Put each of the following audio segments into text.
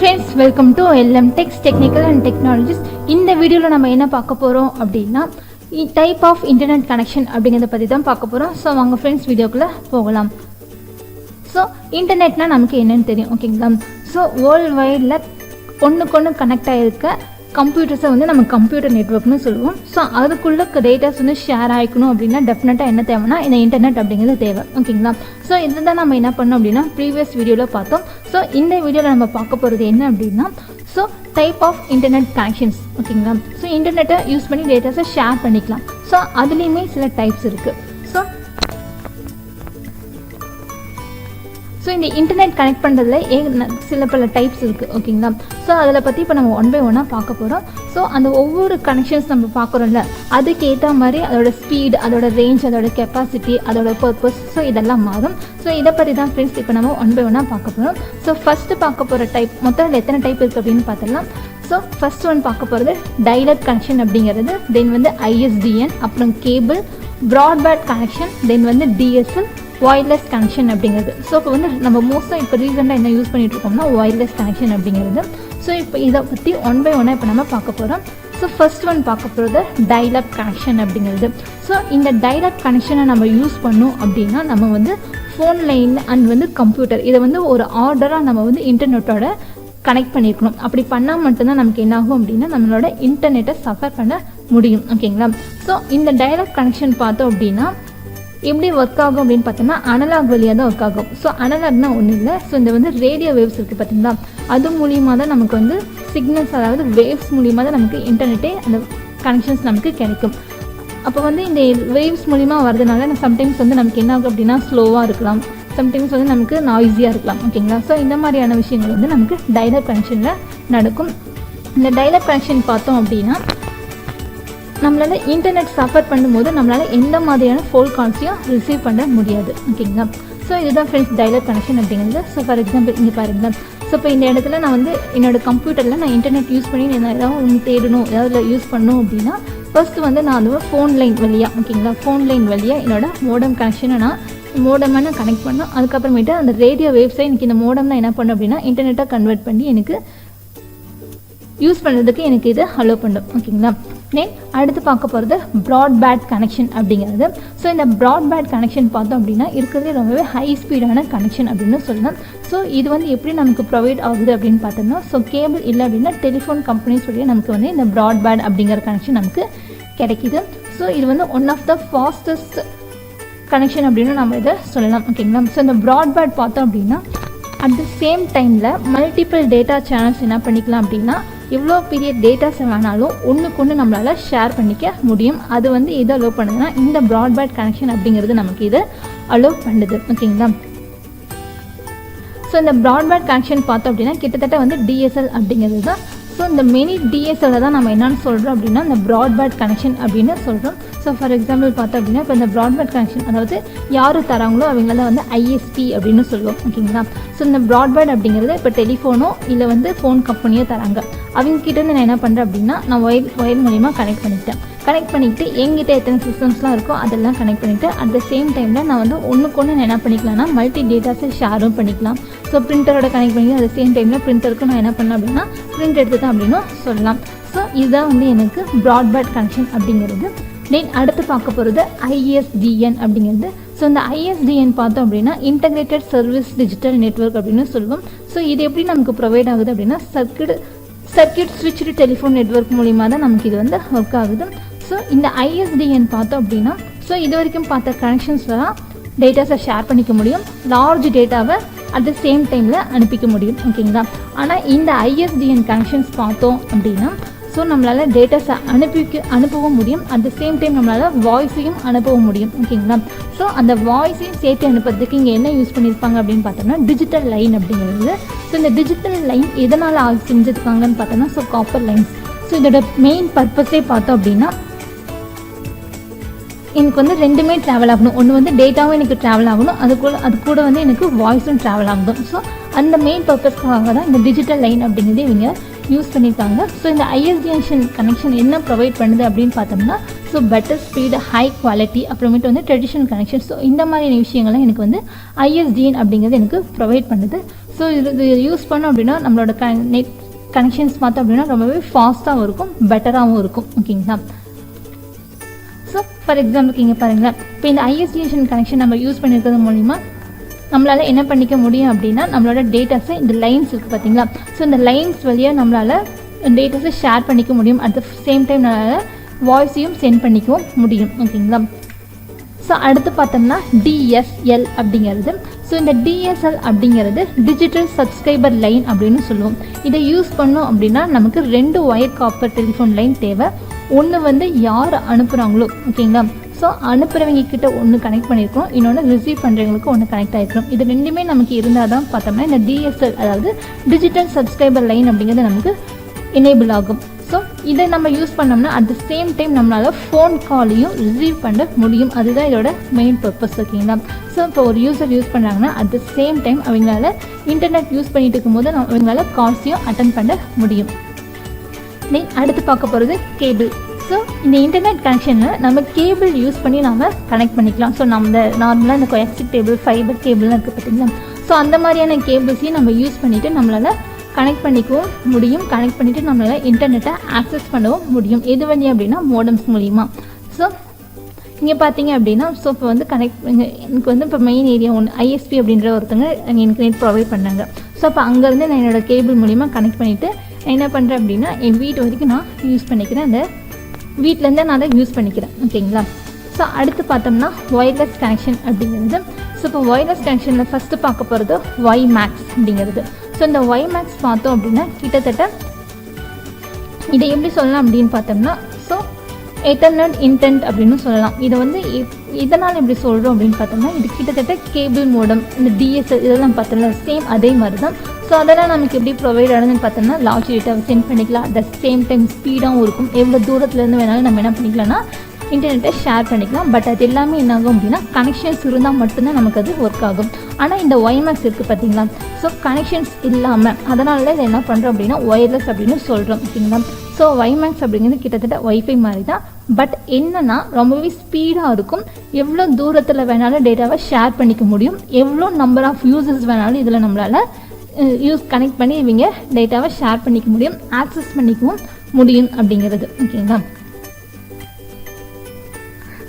friends, welcome to LM Techs Technical and Technologies. இந்த வீடியோல நம்ம என்ன பார்க்க போறோம் அப்படினா டைப் ஆஃப் இன்டர்நெட் கனெக்ஷன் அப்படிங்கறத பத்தி தான் பார்க்க போறோம். சோ வாங்க फ्रेंड्स வீடியோக்குள்ள போகலாம். சோ இன்டர்நெட்னா நமக்கு என்னன்னு தெரியும், ஓகேங்களா? சோ வேர்ல்ட் வைட்ல ஒண்ணுக்கு கனெக்ட் ஆயிருக்க கம்ப்யூட்டர்ஸை வந்து நம்ம கம்ப்யூட்டர் நெட்வொர்க்னு சொல்லுவோம். ஸோ அதுக்குள்ள டேட்டாஸ் வந்து ஷேர் ஆகிக்கணும் அப்படின்னா டெஃபினட்டாக என்ன தேவைன்னா இந்த இன்டர்நெட் அப்படிங்கிறது தேவை, ஓகேங்களா? ஸோ இதுதான் நம்ம என்ன பண்ணோம் அப்படின்னா ப்ரீவியஸ் வீடியோவில் பார்த்தோம். ஸோ இந்த வீடியோவில் நம்ம பார்க்க போகிறது என்ன அப்படின்னா so type of internet connections, ஓகேங்களா? ஸோ இன்டர்நெட்டை யூஸ் பண்ணி டேட்டாஸை ஷேர் பண்ணிக்கலாம். ஸோ அதுலேயுமே சில டைப்ஸ் இருக்குது. ஸோ இந்த இன்டர்நெட் கனெக்ட் பண்ணுறதுல சில பல டைப்ஸ் இருக்குது, ஓகேங்களா? ஸோ அதில் பற்றி இப்போ நம்ம ஒன் பை ஒன்னாக பார்க்க போகிறோம். ஸோ அந்த ஒவ்வொரு கனெக்ஷன்ஸ் நம்ம பார்க்குறோம்ல அதுக்கு ஏற்ற மாதிரி அதோட ஸ்பீட், அதோட ரேஞ்ச், அதோட கெப்பாசிட்டி, அதோட பர்பஸ், ஸோ இதெல்லாம் மாறும். ஸோ இதை பற்றி தான் ஃப்ரெண்ட்ஸ் இப்போ நம்ம ஒன் பை ஒன்னாக பார்க்க போகிறோம். ஸோ ஃபஸ்ட்டு பார்க்க போகிற டைப் மொத்தம் எத்தனை டைப் இருக்குது அப்படின்னு பார்த்துடலாம். ஸோ ஃபஸ்ட் ஒன் பார்க்க போகிறது டைலட் கனெக்ஷன் அப்படிங்கிறது, தென் வந்து ஐஎஸ்டிஎன், அப்புறம் கேபிள், ப்ராட்பேண்ட் கனெக்ஷன், தென் வந்து டிஎஸ்எல், ஒயர்லெஸ் கனெக்ஷன் அப்படிங்கிறது. ஸோ இப்போ வந்து நம்ம மோஸ்ட்டாக இப்போ ரீசெண்டாக என்ன யூஸ் பண்ணிட்டு இருக்கோம்னா ஒயர்லெஸ் கனெக்ஷன் அப்படிங்கிறது. ஸோ இப்போ இதை பற்றி ஒன் பை ஒன்னாக இப்போ நம்ம பார்க்க போகிறோம். ஸோ ஃபர்ஸ்ட் ஒன் பார்க்க போகிறது டைலப் கனெக்ஷன் அப்படிங்கிறது. ஸோ இந்த டைலப் கனெக்ஷனை நம்ம யூஸ் பண்ணோம் அப்படின்னா நம்ம வந்து ஃபோன் லைன் அண்ட் வந்து கம்ப்யூட்டர் இதை வந்து ஒரு ஆர்டராக நம்ம வந்து இன்டர்நெட்டோட கனெக்ட் பண்ணியிருக்கணும். அப்படி பண்ணால் மட்டும்தான் நமக்கு என்ன ஆகும் அப்படின்னா நம்மளோட இன்டர்நெட்டை சஃபர் பண்ண முடியும், ஓகேங்களா? ஸோ இந்த டைலப் கனெக்ஷன் பார்த்தோம் அப்படின்னா எப்படி ஒர்க் ஆகும் அப்படின்னு பார்த்தோம்னா அனலாக் வழியாக தான் ஒர்க் ஆகும். ஸோ அனலாக்னா ஒன்றும் இல்லை. ஸோ இந்த வந்து ரேடியோ வேவ்ஸ் இருக்குது பார்த்தீங்களா, அது மூலியமாக தான் நமக்கு வந்து சிக்னல்ஸ், அதாவது வேவ்ஸ் மூலியமாக தான் நமக்கு இன்டர்நெட்டே அந்த கனெக்ஷன்ஸ் நமக்கு கிடைக்கும். அப்போ வந்து இந்த வேவ்ஸ் மூலியமாக வரதுனால சம்டைம்ஸ் வந்து நமக்கு என்ன ஆகும் அப்படின்னா ஸ்லோவாக இருக்கலாம், சம்டைம்ஸ் வந்து நமக்கு நாய்ஸியாக இருக்கலாம், ஓகேங்களா? ஸோ இந்த மாதிரியான விஷயங்கள் வந்து நமக்கு டைலப் கனெக்ஷனில் நடக்கும். இந்த டைலப் கனெக்ஷன் பார்த்தோம் அப்படின்னா நம்மளால் இன்டர்நெட் சஃபர் பண்ணும்போது நம்மளால் எந்த மாதிரியான ஃபோன் கால்ஸையும் ரிசீவ் பண்ண முடியாது, ஓகேங்களா? ஸோ இதுதான் ஃப்ரெண்ட்ஸ் டைலப் கனெக்ஷன் அப்படிங்கிறது. ஸோ ஃபார் எக்ஸாம்பிள் இங்கே பாருங்களேன். ஸோ இப்போ இந்த இடத்துல நான் வந்து என்னோடய கம்ப்யூட்டரில் நான் இன்டர்நெட் யூஸ் பண்ணி நான் ஏதாவது ஒன்று தேடணும், ஏதாவது யூஸ் பண்ணணும் அப்படின்னா ஃபர்ஸ்ட்டு வந்து நான் அது ஃபோன் லைன் வழியாக, ஓகேங்களா, ஃபோன் லைன் வழியாக என்னோடய மோடம் கனெக்ஷனை நான் மோடமாக நான் கனெக்ட் பண்ணோம். அதுக்கப்புறமேட்டு அந்த ரேடியோ வேவ்ஸை எனக்கு இந்த மோடம்னா என்ன பண்ணணும் அப்படின்னா இன்டர்நெட்டை கன்வெர்ட் பண்ணி எனக்கு யூஸ் பண்ணுறதுக்கு எனக்கு இது அலோவ் பண்ணும், ஓகேங்களா? தென் அடுத்து பார்க்க போகிறது ப்ராட்பேண்ட் கனெக்ஷன் அப்படிங்கிறது. ஸோ இந்த ப்ராட்பேண்ட் கனெக்ஷன் பார்த்தோம் அப்படின்னா இருக்கிறதே ரொம்பவே ஹை ஸ்பீடான கனெக்ஷன் அப்படின்னு சொல்லலாம். ஸோ இது வந்து எப்படி நமக்கு ப்ரொவைட் ஆகுது அப்படின்னு பார்த்தோம்னா ஸோ கேபிள் இல்லை அப்படின்னா டெலிஃபோன் கம்பெனிஸ் வழியாக நமக்கு வந்து இந்த ப்ராட்பேண்ட் அப்படிங்கிற கனெக்ஷன் நமக்கு கிடைக்கிது. ஸோ இது வந்து one of the fastest connection அப்படின்னு நம்ம இதை சொல்லலாம், ஓகேங்களா? ஸோ இந்த ப்ராட்பேண்ட் பார்த்தோம் அப்படின்னா அட் த சேம் டைமில் மல்டிபிள் டேட்டா சேனல்ஸ் என்ன பண்ணிக்கலாம் அப்படின்னா எவ்வளோ பெரிய டேட்டாஸை வேணாலும் ஒன்றுக்கு நம்மளால் ஷேர் பண்ணிக்க முடியும். அது வந்து எதை அலோவ் பண்ணுதுன்னா இந்த ப்ராட்பேண்ட் கனெக்ஷன் அப்படிங்கிறது நமக்கு இதை அலோவ் பண்ணுது, ஓகேங்களா? ஸோ இந்த ப்ராட்பேண்ட் கனெக்ஷன் பார்த்தோம் அப்படின்னா கிட்டத்தட்ட வந்து டிஎஸ்எல் அப்படிங்கிறது தான். ஸோ இந்த மினி டிஎஸ்எல்லை தான் நம்ம என்னென்னு சொல்கிறோம் அப்படின்னா இந்த ப்ராட்பேண்ட் கனெக்ஷன் அப்படின்னு சொல்கிறோம். ஸோ ஃபார் எக்ஸாம்பிள் பார்த்தோம் அப்படின்னா இப்போ இந்த ப்ராட்பேண்ட் கனெக்ஷன் அதாவது யார் தராங்களோ அவங்கள தான் வந்து ஐஎஸ்பி அப்படின்னு சொல்லுவோம், ஓகேங்களா? ஸோ இந்த ப்ராட்பேண்ட் அப்படிங்கிறது இப்போ டெலிஃபோனோ இல்லை வந்து ஃபோன் கம்பெனியோ தராங்க. அவங்ககிட்டேருந்து நான் என்ன பண்ணுறேன் அப்படின்னா நான் ஒயர் மூலிமா கனெக்ட் பண்ணிவிட்டு எங்கிட்ட எத்தனை சிஸ்டம்ஸ்லாம் இருக்கோ அதெல்லாம் கனெக்ட் பண்ணிவிட்டு அட் த சேம் டைமில் நான் வந்து ஒன்றுக்கு நான் என்ன பண்ணிக்கலாம்னா மல்டி டேட்டாஸை ஷேரும் பண்ணிக்கலாம். ஸோ பிரிண்டரோட கனெக்ட் பண்ணி அட் த சேம் டைமில் பிரிண்டருக்கு நான் என்ன பண்ணேன் அப்படின்னா பிரிண்ட் எடுத்துட்டேன் அப்படின்னு சொல்லலாம். ஸோ இதுதான் வந்து எனக்கு ப்ராட்பேண்ட் கனெக்ஷன் அப்படிங்கிறது. தென் அடுத்து பார்க்க போகிறது ஐஎஸ்டிஎன் அப்படிங்கிறது. ஸோ இந்த ஐஎஸ்டிஎன் பார்த்தோம் அப்படின்னா இன்டகிரேட்டட் சர்வீஸ் டிஜிட்டல் நெட்வொர்க் அப்படின்னு சொல்லுவோம். ஸோ இது எப்படி நமக்கு ப்ரொவைட் ஆகுது அப்படின்னா சர்க்கியூட் ஸ்விட்ச்டு டெலிஃபோன் நெட்வொர்க் மூலிமா தான் நமக்கு இது வந்து ஒர்க் ஆகுது. ஸோ இந்த ஐஎஸ்டிஎன் பார்த்தோம் அப்படின்னா ஸோ இது வரைக்கும் பார்த்த கனெக்ஷன்ஸ்லாம் டேட்டாஸை ஷேர் பண்ணிக்க முடியும், லார்ஜ் டேட்டாவை அட் த சேம் டைமில் அனுப்பிக்க முடியும், ஓகேங்களா? ஆனால் இந்த ஐஎஸ்டிஎன் கனெக்ஷன்ஸ் பார்த்தோம் அப்படின்னா ஸோ நம்மளால் டேட்டாஸை அனுப்பவும் முடியும், அட் த சேம் டைம் நம்மளால் வாய்ஸையும் அனுப்பவும் முடியும், ஓகேங்களா? ஸோ அந்த வாய்ஸையும் சேர்த்து அனுப்புறதுக்கு இங்கே என்ன யூஸ் பண்ணியிருப்பாங்க அப்படின்னு பார்த்தோம்னா டிஜிட்டல் லைன் அப்படிங்கிறது. ஸோ இந்த டிஜிட்டல் லைன் எதனால் செஞ்சுருக்காங்கன்னு பார்த்தோம்னா ஸோ காப்பர் லைன்ஸ். ஸோ இதோட மெயின் பர்பஸே பார்த்தோம் அப்படின்னா எனக்கு வந்து ரெண்டுமே ட்ராவல் ஆகணும். ஒன்று வந்து டேட்டாவும் எனக்கு ட்ராவல் ஆகணும், அது கூட வந்து எனக்கு வாய்ஸும் ட்ராவல் ஆகணும். ஸோ அந்த மெயின் பர்பஸ்க்காக தான் இந்த டிஜிட்டல் லைன் அப்படிங்கிறது இவங்க யூஸ் பண்ணியிருக்காங்க. ஸோ இந்த ஐஎஸ்டிஎன் கனெக்ஷன் என்ன ப்ரொவைட் பண்ணுது அப்படின்னு பார்த்தோம்னா so better speed, high quality, அப்புறமேட்டு வந்து ட்ரெடிஷ்னல் கனெக்ஷன். ஸோ இந்த மாதிரியான விஷயங்கள்லாம் எனக்கு வந்து ஐஎஸ்டிஎன் அப்படிங்கிறது எனக்கு ப்ரொவைட் பண்ணுது. ஸோ ஸோ இது யூஸ் பண்ணோம் அப்படின்னா நம்மளோட நெட் கனெக்ஷன்ஸ் பார்த்தோம் அப்படின்னா ரொம்பவே ஃபாஸ்ட்டாகவும் இருக்கும், பெட்டராகவும் இருக்கும். ஓகேங்களா? ஸோ ஃபார் எக்ஸாம்பிளுக்கு இங்கே பாருங்களேன், இப்போ இந்த ஐஎஸ்டிஎன் கனெக்ஷன் நம்ம யூஸ் பண்ணியிருக்கிறது மூலிமா நம்மளால் என்ன பண்ணிக்க முடியும் அப்படின்னா நம்மளோட டேட்டாஸை இந்த லைன்ஸ் இருக்குது பார்த்தீங்களா, ஸோ இந்த லைன்ஸ் வழியாக நம்மளால் டேட்டாஸை ஷேர் பண்ணிக்க முடியும். அட் த சேம் டைம் நம்மளால் வாய்ஸையும் சென்ட் பண்ணிக்கவும் முடியும். ஓகேங்களா? ஸோ அடுத்து பார்த்தோம்னா டிஎஸ்எல் அப்படிங்கிறது. ஸோ இந்த டிஎஸ்எல் அப்படிங்கிறது டிஜிட்டல் சப்ஸ்கிரைபர் லைன் அப்படின்னு சொல்லுவோம். இதை யூஸ் பண்ணோம் அப்படின்னா நமக்கு 2 ஒயர் காப்பர் டெலிஃபோன் லைன் தேவை. ஒன்று வந்து யார் அனுப்புகிறாங்களோ, ஓகேங்களா, ஸோ அனுப்புகிறவங்க கிட்ட ஒன்று கனெக்ட் பண்ணியிருக்கோம், இன்னொன்று ரிசீவ் பண்ணுறவங்களுக்கு ஒன்று கனெக்ட் ஆகிருக்கணும். இது ரெண்டுமே நமக்கு இருந்தால் தான் பார்த்தோம்னா இந்த டிஎஸ்எல் அதாவது டிஜிட்டல் சப்ஸ்கிரைபர் லைன் அப்படிங்கிறது நமக்கு எனேபிள் ஆகும். ஸோ இதை நம்ம யூஸ் பண்ணோம்னா அட் த சேம் டைம் நம்மளால் ஃபோன் காலையும் ரிசீவ் பண்ண முடியும். அதுதான் இதோட மெயின் பர்பஸ். ஓகேங்களா? ஸோ இப்போ ஒரு யூஸர் யூஸ் பண்ணுறாங்கன்னா அட் த சேம் டைம் அவங்களால இன்டர்நெட் யூஸ் பண்ணிட்டு இருக்கும்போது அவங்களால கால்ஸையும் அட்டன் பண்ண முடியும். தென் அடுத்து பார்க்க போகிறது கேபிள். ஸோ இந்த இன்டர்நெட் கனெக்ஷனில் நம்ம கேபிள் யூஸ் பண்ணி நம்ம கனெக்ட் பண்ணிக்கலாம். ஸோ நம்ம நார்மலாக இந்த கோஆக்சியல் கேபிள், ஃபைபர் கேபிள்லாம் இருக்குது பார்த்தீங்களா, ஸோ அந்த மாதிரியான கேபிள்ஸையும் நம்ம யூஸ் பண்ணிவிட்டு நம்மளால் கனெக்ட் பண்ணிக்கவும் முடியும். கனெக்ட் பண்ணிவிட்டு நம்மளால் இன்டர்நெட்டை ஆக்சஸ் பண்ணவும் முடியும். எது வழி அப்படின்னா மோடம்ஸ் மூலிமா. ஸோ இங்கே பார்த்தீங்க அப்படின்னா ஸோ இப்போ வந்து எனக்கு வந்து இப்போ மெயின் ஏரியா ஒன்று ஐஎஸ்பி அப்படின்ற ஒருத்தங்க எனக்கு நெட் ப்ரொவைட் பண்ணாங்க. ஸோ அப்போ அங்கேருந்து நான் என்னோடய கேபிள் மூலிமா கனெக்ட் பண்ணிவிட்டு என்ன பண்ணுறேன் அப்படின்னா என் வீட்டு வரைக்கும் நான் யூஸ் பண்ணிக்கிறேன். அந்த வீட்டிலேருந்தே நான் அதை யூஸ் பண்ணிக்கிறேன். ஓகேங்களா? ஸோ அடுத்து பார்த்தோம்னா ஒயர்லெஸ் கனெக்ஷன் அப்படிங்கிறது. ஸோ இப்போ ஒயர்லெஸ் கனெக்ஷனில் ஃபஸ்ட்டு பார்க்க போகிறது ஒய்மேக்ஸ் அப்படிங்கிறது. ஸோ இந்த ஒய்மேக்ஸ் பார்த்தோம் அப்படின்னா கிட்டத்தட்ட இதை எப்படி சொல்லலாம் அப்படின்னு பார்த்தோம்னா ஸோ எத்தர்னட் இன்டென்ட் அப்படின்னு சொல்லலாம். இதை வந்து இதனால் எப்படி சொல்கிறோம் அப்படின்னு பார்த்தோம்னா இது கிட்டத்தட்ட கேபிள் மோடம், இந்த டிஎஸ்எல் இதெல்லாம் பார்த்தோம்னா சேம் அதே மாதிரி தான். ஸோ அதெல்லாம் நமக்கு எப்படி ப்ரொவைட் ஆகுதுன்னு பார்த்தோம்னா லார்ஜ் டேட்டாவை சென்ட் பண்ணிக்கலாம். அட் த சேம் டைம் ஸ்பீடாகவும் இருக்கும். எவ்வளோ தூரத்துலேருந்து வேணாலும் நம்ம என்ன பண்ணிக்கலாம்னா இன்டர்நெட்டை ஷேர் பண்ணிக்கலாம். பட் அது எல்லாமே என்ன ஆகும் அப்படின்னா கனெக்ஷன்ஸ் இருந்தால் மட்டும்தான் நமக்கு அது ஒர்க் ஆகும். ஆனால் இந்த ஒய்மேக்ஸ் இருக்குது பார்த்தீங்களா, ஸோ கனெக்ஷன்ஸ் இல்லாமல் அதனால தான் இதை என்ன பண்ணுறோம் அப்படின்னா ஒயர்லெஸ் அப்படின்னு சொல்கிறோம். ஓகேங்களா? ஸோ ஒய்மேக்ஸ் அப்படிங்கிறது கிட்டத்தட்ட ஒய்ஃபை மாதிரி தான். பட் என்னென்னா ரொம்பவே ஸ்பீடாக இருக்கும். எவ்வளோ தூரத்தில் வேணாலும் டேட்டாவை ஷேர் பண்ணிக்க முடியும். எவ்வளோ நம்பர் ஆஃப் யூசர்ஸ் வேணாலும் இதில் நம்மளால் கனெக்ட் பண்ணி இவங்க டேட்டாவை ஷேர் பண்ணிக்க முடியும், ஆக்சஸ் பண்ணிக்கவும் முடியும் அப்படிங்கிறது. ஓகேங்களா?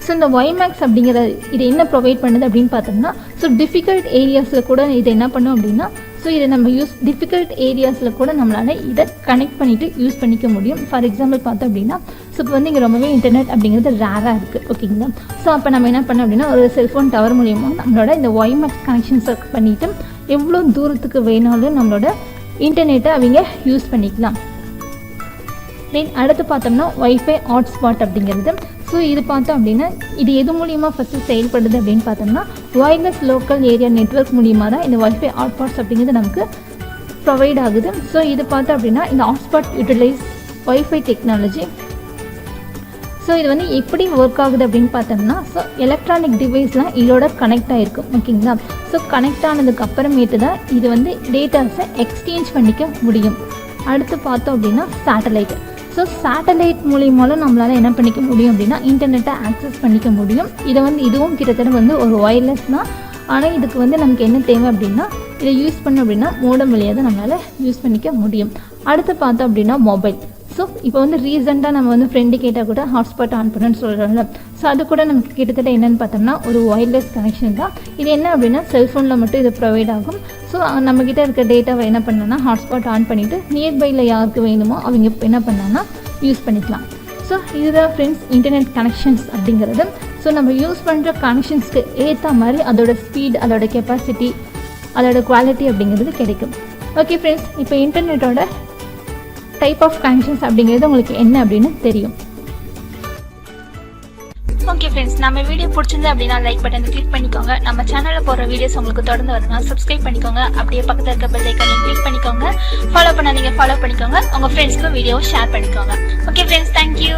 ஸோ இந்த ஒய்மேக்ஸ் அப்படிங்கிற இது என்ன ப்ரொவைட் பண்ணுது அப்படின்னு பார்த்தோம்னா ஸோ டிஃபிகல்ட் ஏரியாஸில் கூட இதை என்ன பண்ணோம் அப்படின்னா ஸோ இதை நம்ம டிஃபிகல்ட் ஏரியாஸில் கூட நம்மளால் இதை கனெக்ட் பண்ணிவிட்டு யூஸ் பண்ணிக்க முடியும். ஃபார் எக்ஸாம்பிள் பார்த்தோம் அப்படின்னா ஸோ இப்போ வந்து இங்கே ரொம்பவே இன்டர்நெட் அப்படிங்கிறது ரேராக இருக்குது. ஓகேங்களா? ஸோ அப்போ நம்ம என்ன பண்ணோம் அப்படின்னா ஒரு செல்ஃபோன் டவர் மூலியமாக நம்மளோட இந்த ஒய்மேக்ஸ் கனெக்ஷன்ஸை பண்ணிவிட்டு எவ்வளோ தூரத்துக்கு வேணாலும் நம்மளோட இன்டர்நெட்டை அவங்க யூஸ் பண்ணிக்கலாம். தென் அடுத்து பார்த்தோம்னா ஒய்ஃபை ஹாட்ஸ்பாட் அப்படிங்கிறது. ஸோ இது பார்த்தோம் அப்படின்னா இது எது மூலிமா ஃபஸ்ட்டு செயல்படுது அப்படின்னு பார்த்தோம்னா ஒயர்லெஸ் லோக்கல் ஏரியா நெட்வொர்க் மூலிமா தான் இந்த ஒய்ஃபை ஹாட்ஸ்பாட்ஸ் அப்படிங்கிறது நமக்கு ப்ரொவைட் ஆகுது. ஸோ இது பார்த்தோம் அப்படின்னா இந்த hotspot utilise wifi technology. So இது வந்து எப்படி ஒர்க் ஆகுது அப்படின்னு பார்த்தோம்னா ஸோ எலக்ட்ரானிக் டிவைஸ்லாம் இதோட கனெக்ட் ஆகிருக்கும். ஓகேங்களா? ஸோ கனெக்ட் ஆனதுக்கு அப்புறமேட்டு தான் இது வந்து டேட்டாஸை எக்ஸ்சேஞ்ச் பண்ணிக்க முடியும். அடுத்து பார்த்தோம் அப்படின்னா சேட்டலைட். ஸோ சேட்டலைட் மூலியமாலும் நம்மளால் என்ன பண்ணிக்க முடியும் அப்படின்னா இன்டர்நெட்டை ஆக்சஸ் பண்ணிக்க முடியும். இதை வந்து இதுவும் கிட்டத்தட்ட வந்து ஒரு ஒயர்லெஸ் தான். ஆனால் இதுக்கு வந்து நமக்கு என்ன தேவை அப்படின்னா இதை யூஸ் பண்ணோம் அப்படின்னா மோடம் வழியாக தான் நம்மளால் யூஸ் பண்ணிக்க முடியும். அடுத்து பார்த்தோம் அப்படின்னா மொபைல். ஸோ இப்போ வந்து ரீசெண்டாக நம்ம வந்து ஃப்ரெண்டு கேட்டால் கூட ஹாட்ஸ்பாட் ஆன் பண்ணுன்னு சொல்கிறோம்ல, ஸோ அது கூட நமக்கு கிட்டத்தட்ட என்னென்னு பார்த்தோம்னா ஒரு ஒயர்லெஸ் கனெக்ஷன் தான். இது என்ன அப்படின்னா செல்ஃபோனில் மட்டும் இது ப்ரொவைட் ஆகும். ஸோ நம்மக்கிட்ட இருக்க டேட்டாவை என்ன பண்ணோன்னா ஹாட்ஸ்பாட் ஆன் பண்ணிவிட்டு நியர்பையில் யாருக்கு வேணுமோ அவங்க என்ன பண்ணாங்கன்னா யூஸ் பண்ணிக்கலாம். ஸோ இதுதான் ஃப்ரெண்ட்ஸ் இன்டர்நெட் கனெக்ஷன்ஸ் அப்படிங்கிறது. ஸோ நம்ம யூஸ் பண்ணுற கனெக்ஷன்ஸ்க்கு ஏற்ற மாதிரி அதோட ஸ்பீட், அதோட கெப்பாசிட்டி, அதோட குவாலிட்டி அப்படிங்கிறது கிடைக்கும். ஓகே ஃப்ரெண்ட்ஸ், இப்போ இன்டர்நெட்டோட டைப் ஆஃப் கனெக்ஷன்ஸ் அப்படிங்கிறது உங்களுக்கு என்ன அப்படின்னு தெரியும். ஓகே ஃப்ரெண்ட்ஸ், நம்ம வீடியோ பிடிச்சிருந்து அப்படின்னா லைக் பட்டனை கிளிக் பண்ணிக்கோங்க. நம்ம சேனலில் போகிற வீடியோஸ் உங்களுக்கு தொடர்ந்து வரணும்னா சப்ஸ்கிரைப் பண்ணிக்கோங்க. அப்படியே பக்கத்தில் இருக்க பெல் ஐக்கானையும் கிளிக் பண்ணிக்கோங்க. ஃபாலோ பண்ணாதீங்க, ஃபாலோ பண்ணிக்கோங்க. உங்கள் ஃப்ரெண்ட்ஸ்க்கு வீடியோவை ஷேர் பண்ணிக்கோங்க. Okay friends, thank you.